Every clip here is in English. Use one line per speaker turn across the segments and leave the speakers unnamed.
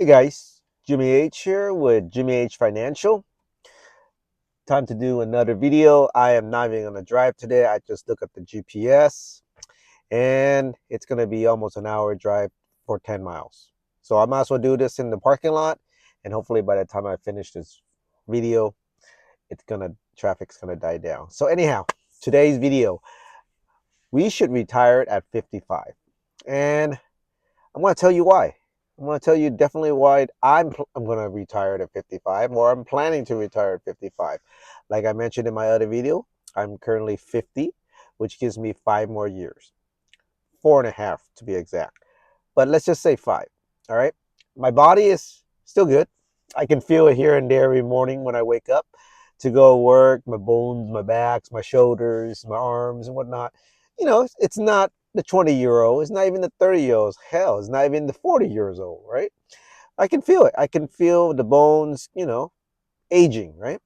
Hey guys, Jimmy H here with Jimmy H Financial. Time to do another video. I am not even going to drive today. I just look at the GPS and it's going to be almost an hour drive for 10 miles. So I might as well do this in the parking lot, and hopefully by the time I finish this video, traffic's going to die down. So anyhow, today's video, we should retire at 55. And I'm going to tell you why. I'm going to tell you definitely why I'm going to retire at 55, or I'm planning to retire at 55. Like I mentioned in my other video, I'm currently 50, which gives me 5 more years, 4.5 to be exact. But let's just say 5. All right. My body is still good. I can feel it here and there every morning when I wake up to go work. My bones, my backs, my shoulders, my arms, and whatnot. It's not the 20-year-old. It's not even the 30-year-olds. Hell, it's not even the 40 years old, right? I can feel it. I can feel the bones, aging, right?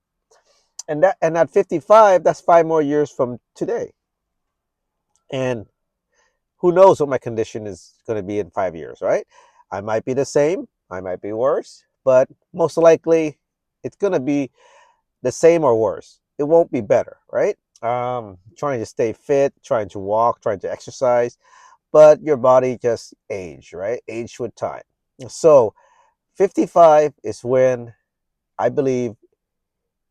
And at 55, that's 5 more years from today. And who knows what my condition is going to be in 5 years, right? I might be the same. I might be worse, but most likely it's going to be the same or worse. It won't be better, right? Trying to stay fit, trying to walk, trying to exercise, but your body just age, right? Age with time. So 55 is when I believe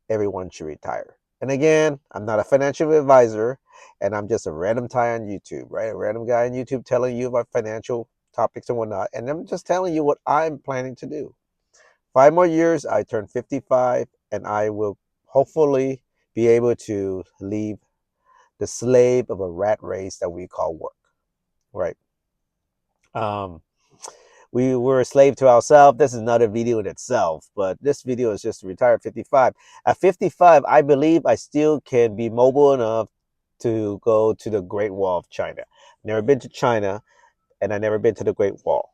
everyone should retire. And again, I'm not a financial advisor, and I'm just a random guy on YouTube, right? A random guy on YouTube telling you about financial topics and whatnot. And I'm just telling you what I'm planning to do. 5 more years, I turn 55, and I will hopefully be able to leave the slave of a rat race that we call work, right? Um, we were a slave to ourselves. This is another video in itself, but this video is just to retire at 55. At 55, I believe I still can be mobile enough to go to the Great Wall of China. Never been to China, and I never been to the Great Wall.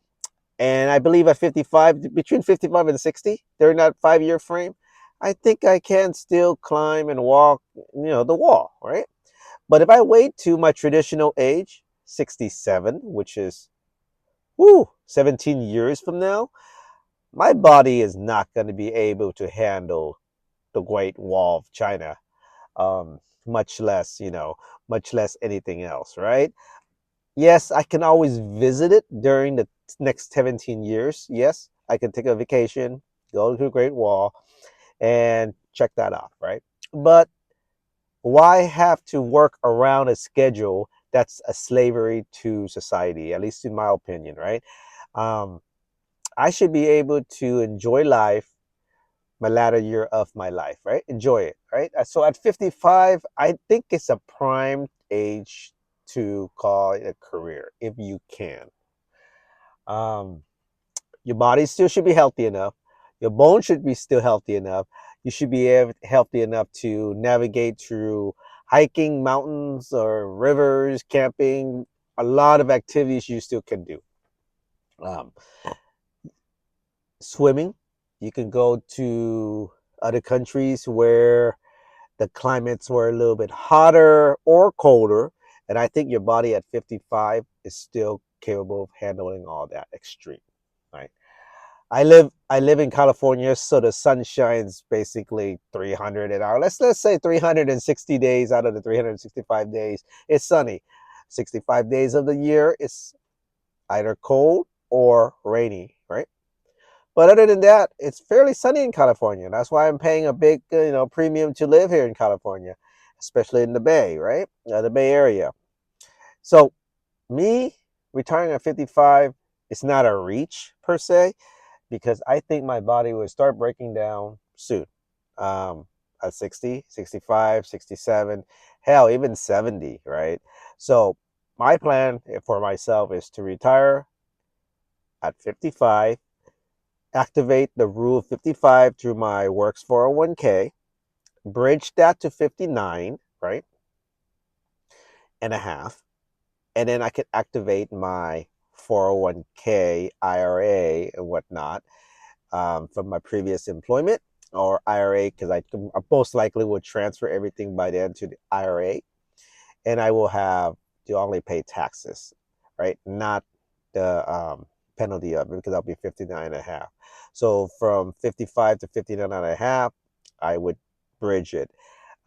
And I believe at 55, between 55 and 60, during that 5 year frame, I think I can still climb and walk, the wall, right? But if I wait to my traditional age, 67, which is 17 years from now, my body is not going to be able to handle the Great Wall of China, much less, much less anything else, right? Yes, I can always visit it during the next 17 years. Yes, I can take a vacation, go to the Great Wall, and check that off, right? But why have to work around a schedule that's a slavery to society, at least in my opinion, right? Um, I should be able to enjoy life, my latter year of my life, right? Enjoy it, right? So at 55, I think it's a prime age to call it a career if you can. Um, your body still should be healthy enough. Your bones should be still healthy enough. You should be healthy enough to navigate through hiking mountains or rivers, camping, a lot of activities you still can do. Um, Swimming, you can go to other countries where the climates were a little bit hotter or colder. And I think your body at 55 is still capable of handling all that extreme, right? I live in California, so the sun shines basically 300 an hour. Let's say 360 days out of the 365 days it's sunny. 65 days of the year it's either cold or rainy, right? But other than that, it's fairly sunny in California. That's why I'm paying a big, premium to live here in California, especially in the Bay, right? The Bay Area. So me retiring at 55 is not a reach per se, because I think my body will start breaking down soon. Um, at 60, 65, 67, hell, even 70, right? So my plan for myself is to retire at 55, activate the rule of 55 through my works 401k, bridge that to 59, right? And a half. And then I could activate my 401k, IRA, and whatnot from my previous employment, or IRA, because I most likely will transfer everything by then to the IRA. And I will have to only pay taxes, right? Not the penalty of it, because I'll be 59 and a half. So from 55 to 59 and a half, I would bridge it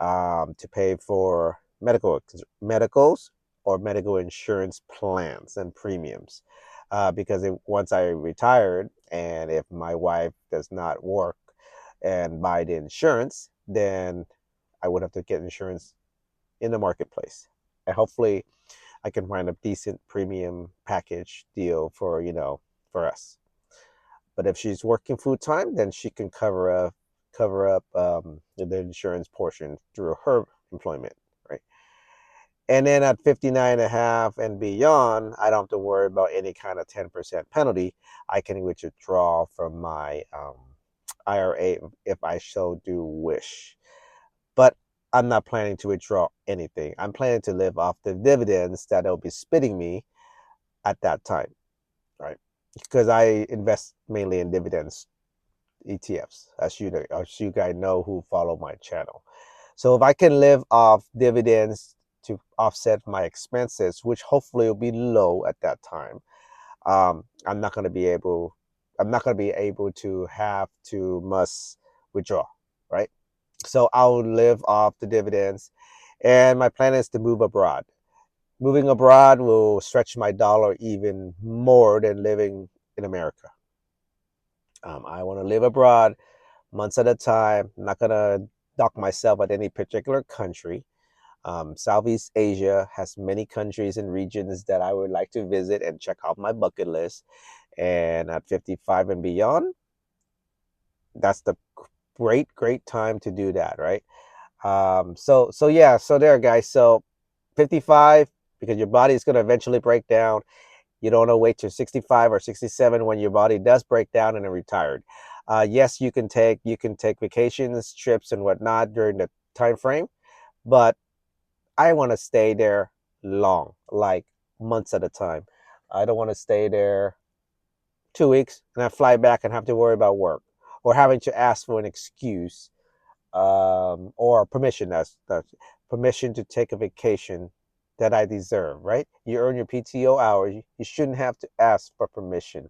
to pay for medicals or medical insurance plans and premiums. Because once I retired, and if my wife does not work and buy the insurance, then I would have to get insurance in the marketplace. And hopefully I can find a decent premium package deal for, for us. But if she's working full time, then she can cover up the insurance portion through her employment, right? And then at 59 and a half and beyond, I don't have to worry about any kind of 10% penalty. I can withdraw from my IRA if I so do wish. But I'm not planning to withdraw anything. I'm planning to live off the dividends that they'll be spitting me at that time, right? Because I invest mainly in dividends ETFs, as you guys know who follow my channel. So if I can live off dividends to offset my expenses, which hopefully will be low at that time, I'm not going to be able. I'm not going to be able to must withdraw, right? So I'll live off the dividends, and my plan is to move abroad. Moving abroad will stretch my dollar even more than living in America. I want to live abroad months at a time. I'm not gonna dock myself at any particular country. Southeast Asia has many countries and regions that I would like to visit and check off my bucket list. And at 55 and beyond, that's the great time to do that, right? So yeah, so there, guys. So 55, because your body is gonna eventually break down. You don't want to wait till 65 or 67 when your body does break down and are retired. Yes, you can take vacations, trips, and whatnot during the time frame, but I want to stay there long, like months at a time. I don't want to stay there 2 weeks and I fly back and have to worry about work or having to ask for an excuse or permission. That's permission to take a vacation that I deserve, right? You earn your PTO hours. You shouldn't have to ask for permission.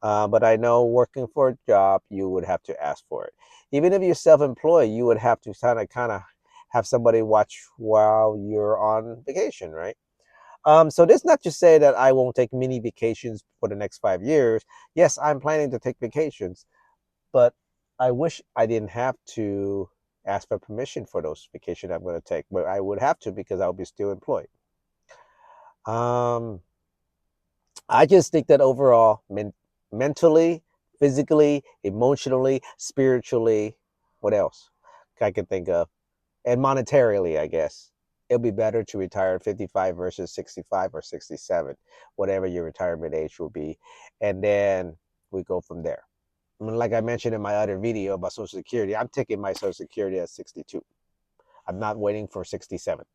But I know working for a job, you would have to ask for it. Even if you're self-employed, you would have to kind of have somebody watch while you're on vacation, right? So this not to say that I won't take mini vacations for the next 5 years. Yes, I'm planning to take vacations, but I wish I didn't have to ask for permission for those vacations I'm going to take, but I would have to because I'll be still employed. Um, I just think that overall, mentally, physically, emotionally, spiritually, what else I can think of, and monetarily, I guess it'll be better to retire at 55 versus 65 or 67, whatever your retirement age will be, and then we go from there. I mean, like I mentioned in my other video about Social Security, I'm taking my Social Security at 62. I'm not waiting for 67.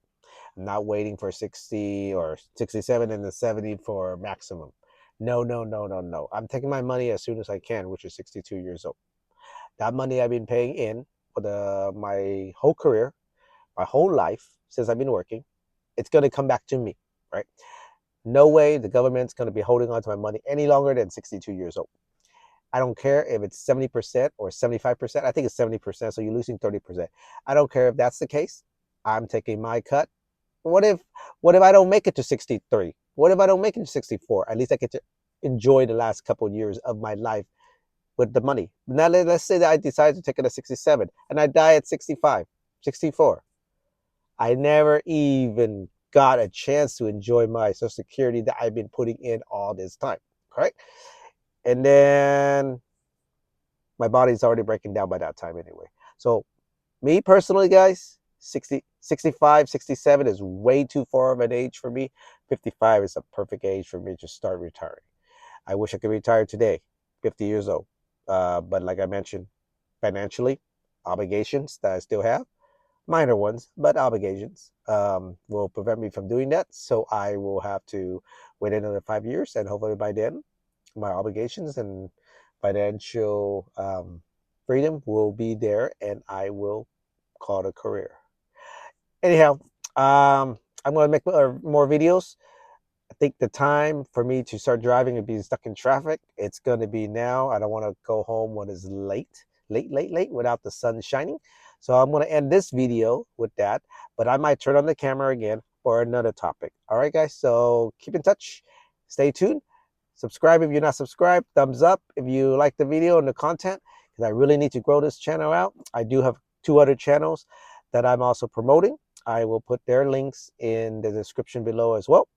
I'm not waiting for 60 or 67 and the 70 for maximum. No, no, no, no, no. I'm taking my money as soon as I can, which is 62 years old. That money I've been paying in for my whole career, my whole life since I've been working, it's going to come back to me, right? No way the government's going to be holding on to my money any longer than 62 years old. I don't care if it's 70% or 75%. I think it's 70%, so you're losing 30%. I don't care if that's the case. I'm taking my cut. What if I don't make it to 63? What if I don't make it to 64? At least I get to enjoy the last couple of years of my life with the money. Now let's say that I decide to take it at 67 and I die at 65, 64. I never even got a chance to enjoy my Social Security that I've been putting in all this time, correct? And then my body's already breaking down by that time anyway. So me personally, guys, 60, 65, 67 is way too far of an age for me. 55 is a perfect age for me to start retiring. I wish I could retire today, 50 years old. But like I mentioned, financially, obligations that I still have, minor ones, but obligations will prevent me from doing that. So I will have to wait another 5 years, and hopefully by then, my obligations and financial freedom will be there, and I will call it a career. Anyhow, I'm going to make more videos. I think the time for me to start driving and being stuck in traffic, it's going to be now. I don't want to go home when it's late without the sun shining. So I'm going to end this video with that, but I might turn on the camera again for another topic. All right, guys. So keep in touch. Stay tuned. Subscribe if you're not subscribed. Thumbs up if you like the video and the content, because I really need to grow this channel out. I do have 2 other channels that I'm also promoting. I will put their links in the description below as well.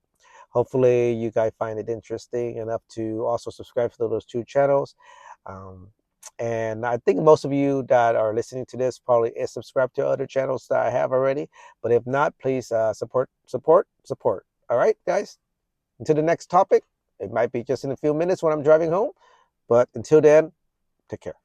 Hopefully you guys find it interesting enough to also subscribe to those 2 channels. And I think most of you that are listening to this probably is subscribed to other channels that I have already. But if not, please support. All right, guys. Until the next topic. It might be just in a few minutes when I'm driving home. But until then, take care.